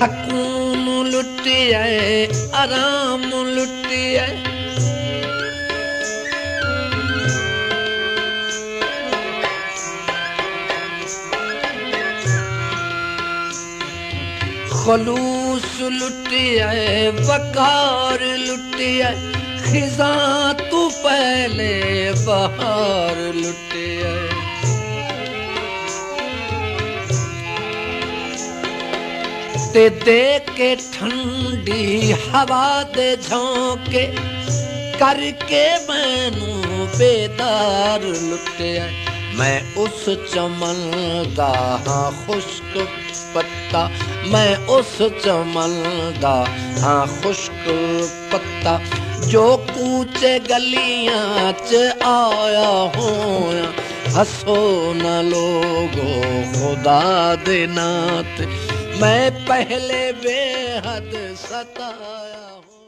ਸਕੂਨ ਲੁੱਟਿਐ ਆਰਾਮ ਲੁੱਟਿਐ खलूस लुटिया वकार लुटिया खिजा तू पहले बहार लुटिया ते दे के ठंडी हवा दे झोंके करके मैनू बेदार लुटिया मैं उस चमन दा हाँ खुश्क पत्ता मैं उस चमन दा हाँ खुश्क पत्ता जो कूचे गलियां च आया होया हसो न लोगो खुदा दे नात मैं पहले बेहद सताया हूँ।